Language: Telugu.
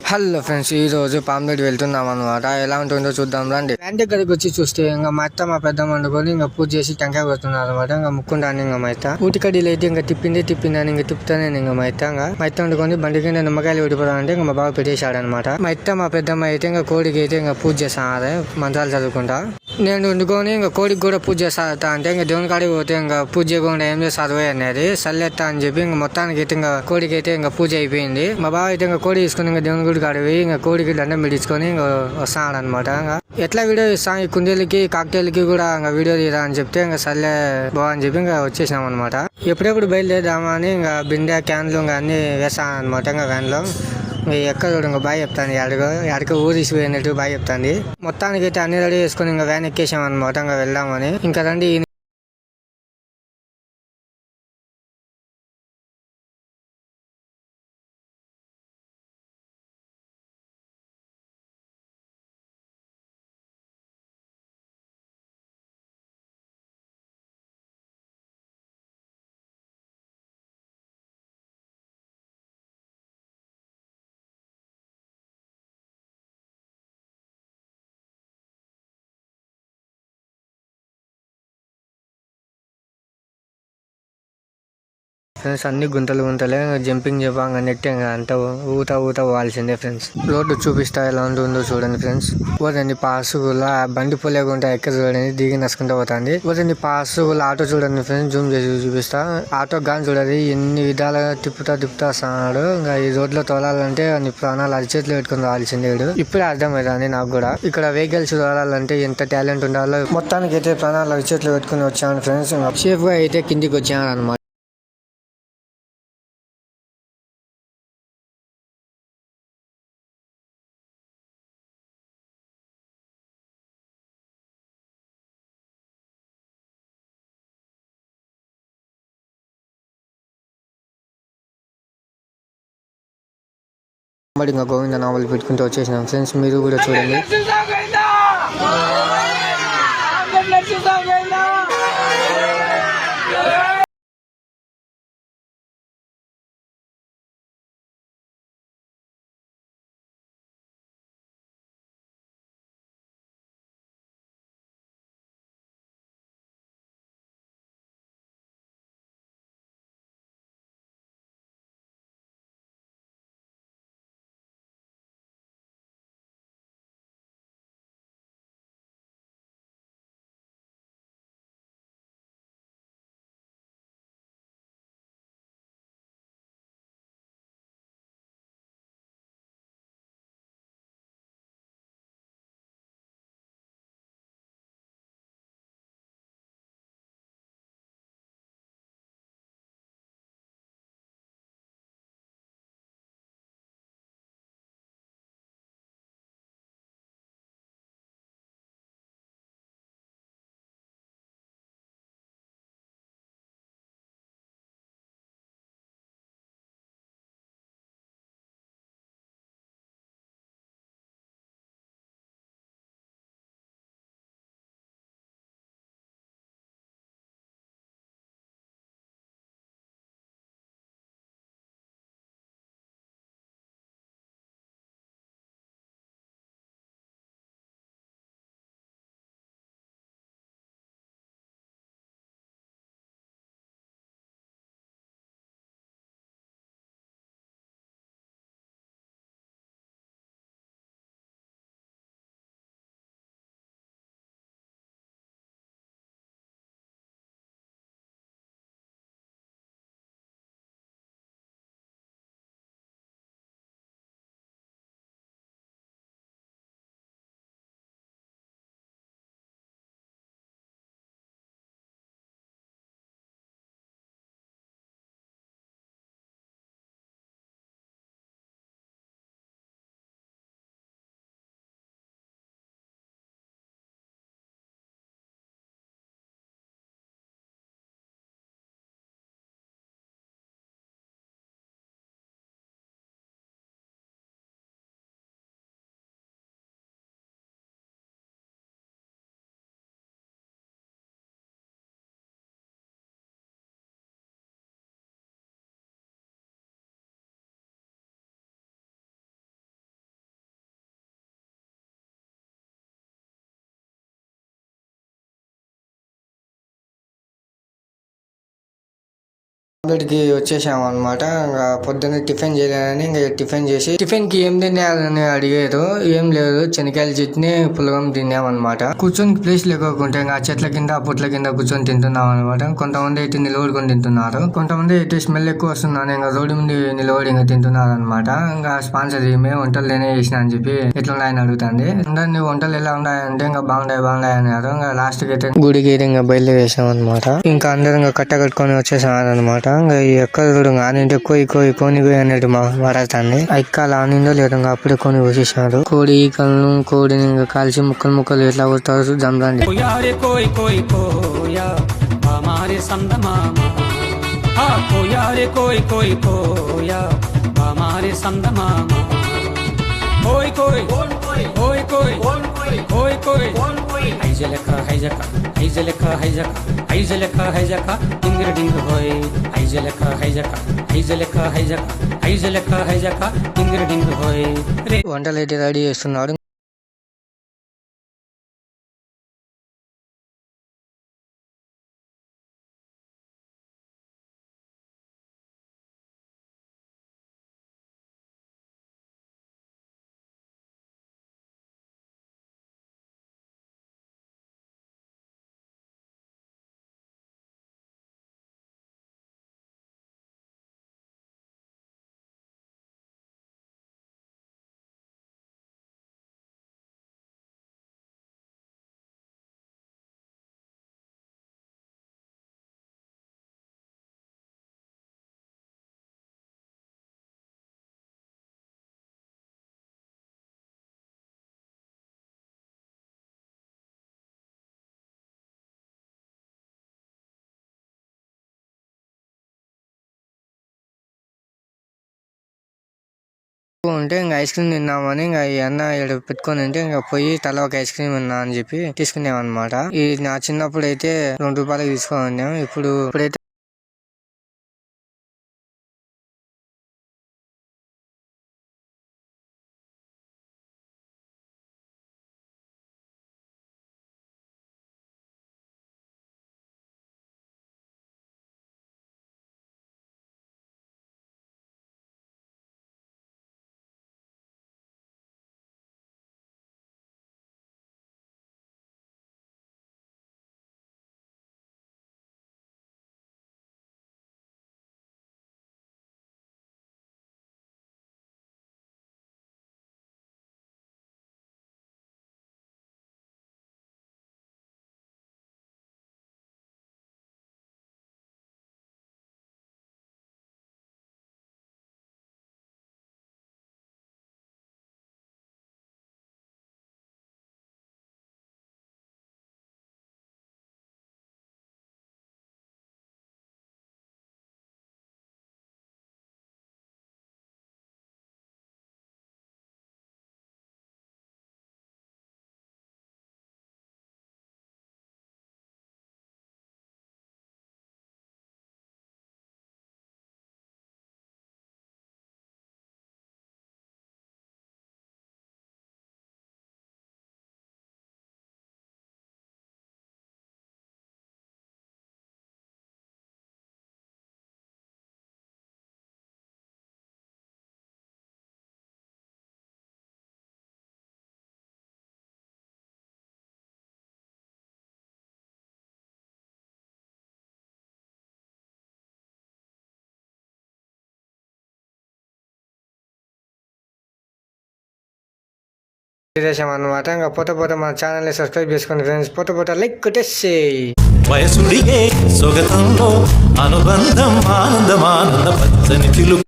హలో ఫ్రెండ్స్, ఈ రోజు పాంప్లెట్ వెళ్తున్నాం అనమాట. ఎలా ఉంటుందో చూద్దాం రండి. వ్యాన్ దగ్గరికి వచ్చి చూస్తే ఇంకా మా అత్త మా పెద్దమ్మ వండుకొని ఇంకా పూజ చేసి టెంకాయ కొడుతున్నారు అనమాట. ఇంకా ముక్కుంటాను ఇంకా మా అత్త ఊటికడీలు అయితే ఇంకా తిప్పిందని ఇంకా తిప్పుతానే ఇంకా మా అత్త వండుకొని బండి కింద నిమ్మకాయలు విడిపోదామంటే ఇంకా మా బావ పెట్టేశాడు అనమాట. మా అత్త మా పెద్దమ్మ అయితే ఇంకా కోడికి అయితే ఇంకా పూజ చేస్తాను మంత్రాలు చదువుకుంటా. నేను వండుకొని ఇంకా కోడికి కూడా పూజ చేస్తా అంటే ఇంకా దేవుని కాడికి పోతే ఇంకా పూజ చేయకుండా ఏం చేస్తారు అనేది సల్లెత్తా అని చెప్పి ఇంకా మొత్తానికి అయితే ఇంకా కోడికి అయితే ఇంకా పూజ అయిపోయింది. మా బావ అయితే ఇంకా కోడి తీసుకుని ఇంకా దేవుని గుడికి ఆడిపోయి ఇంకా కోడికి దండం పెట్టించుకొని ఇంకా వస్తాడు అనమాట. ఇంకా ఎట్లా వీడియో ఇస్తాం ఈ కుందేలకి కాక్టైల్కి కూడా ఇంకా వీడియో తీరా అని చెప్తే ఇంకా సర్లే బాగా అని చెప్పి ఇంకా వచ్చేసినాం అనమాట. ఎప్పుడెప్పుడు బయలుదేరదామా అని ఇంకా బిందె క్యాన్లు ఇంకా అన్ని వేస్తాను అనమాట. ఇంకా వ్యాన్ లో ఎక్కడ చూడు ఇంకా బాగా చెప్తాను, ఎడక ఊరు తీసిపోయినట్టు బాగా చెప్తాంది. మొత్తానికి అయితే అన్ని రెడీ చేసుకుని ఇంకా వ్యాన్ ఎక్కేసాం అనమాట. ఇంకా వెళ్దామని ఇంకా రండి. ఫ్రెండ్స్ అన్ని గుంతలే జంపింగ్ చెప్పంగా నెట్ అంత ఊతా పోవాల్సిందే ఫ్రెండ్స్. రోడ్డు చూపిస్తా ఎలా ఉంటుందో చూడండి ఫ్రెండ్స్. ఓదండి పాసుగుల బండి పోలేకుండా ఎక్కడ చూడండి దిగి నసుకుంటూ పోతాంది. ఓదండి పాసుగుల ఆటో చూడండి ఫ్రెండ్స్, జూమ్ చేసి చూపిస్తా. ఆటో గాని చూడండి ఎన్ని విధాలుగా తిప్పుతా వస్తున్నాడు. ఇంకా ఈ రోడ్ లో తోలాలంటే అన్ని ప్రాణాలు అరిచేతులు పెట్టుకుని రావాల్సిందే. ఇప్పుడే అర్థమైంది నాకు కూడా ఇక్కడ వెహికల్స్ తోలాలంటే ఎంత టాలెంట్ ఉండాలో. మొత్తానికి అయితే ప్రాణాలు అరిచేతులు పెట్టుకుని వచ్చాను ఫ్రెండ్స్. సేఫ్ గా అయితే కిందికి వచ్చాను అనమాట. ఇంకా గోవింద నావల్ పెట్టుకుంటూ వచ్చేసినాం ఫ్రెండ్స్. మీరు కూడా చూడండి. కి వచ్చేసాము అనమాట. ఇంకా పొద్దున్న టిఫిన్ చేయలేదని ఇంకా టిఫిన్ చేసి టిఫిన్ కి ఏం తినేయాలని అడిగారు. ఏం లేదు, శనగకాయల చట్నీ పులగం తిన్నామన్నమాట. కూర్చొని ప్లేస్ లేకోకుంటే ఇంకా చెట్ల కింద పుట్ల కింద కూర్చొని తింటున్నాం అనమాట. కొంతమంది అయితే నిలబడుకొని తింటున్నారు, కొంతమంది అయితే స్మెల్ ఎక్కువ వస్తుందని ఇంకా రోడ్డు ముందు నిలబడి ఇంకా తింటున్నారు అనమాట. ఇంకా స్పాన్సర్ మేము వంటలు నేనే చేసిన అని చెప్పి ఎట్లున్నాయని అడుగుతుంది. అందరినీ వంటలు ఎలా ఉన్నాయంటే ఇంకా బాగున్నాయి అన్నారు. ఇంకా లాస్ట్ కి అయితే గుడికి ఇంకా బయలుదేరేసాం అనమాట. ఇంకా అందరూ ఇంకా కట్ట కట్టుకొని వచ్చేసారు అనమాట. ఇంకా ఎక్కడ చూడు ఆనింటే కోని అనేది మాట్లాడుతుంది. ఎక్కాల ఆనిందో లేదు, ఇంకా అప్పుడే కొని వచ్చేసారు. కోడిని ఇంకా కాల్చి ముక్కలు ఎట్లా కొడతారు చూద్దాం రండి. వంటలు అయితే రెడీ చేస్తున్నాడు. ఉంటే ఇంకా ఐస్ క్రీమ్ తిన్నామని ఇంకా ఈ అన్న ఇక్కడ పెట్టుకొని ఉంటే ఇంకా పోయి తల ఒక ఐస్ క్రీమ్ ఉన్నా అని చెప్పి తీసుకున్నాం అనమాట. ఈ నా చిన్నప్పుడు అయితే ₹2 తీసుకొని ఇప్పుడైతే చేసాం అనమాట. ఇంకా పోతే మన ఛానల్ ని సబ్స్క్రైబ్ చేసుకోండి ఫ్రెండ్స్. పోతే లైక్ కొట్టేసి వయసుడిగే సొగతంలో అనుబంధం ఆనందమానంద పచ్చని పిలుపు.